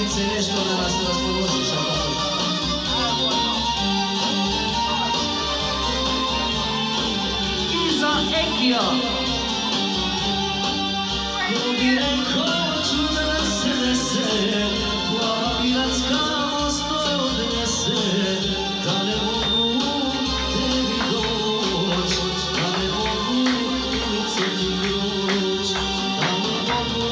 Kolegice, nešto da nas raspoložiš, a Iza Ekija. ko bi rekao ću da se nese, Plavilac kao sto odnese, da ne mogu tebi doć, da ne mogu ulice ti doć, da ne mogu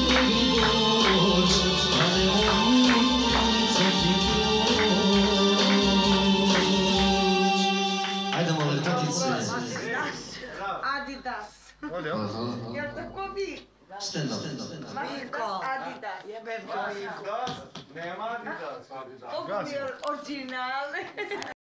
tebi doć, da ne mogu ulice ti doć. Ajde, molim, tatice. Adidas. Jel tako vi? Stand up. Adidas. Nema Adidas. Ovo je original.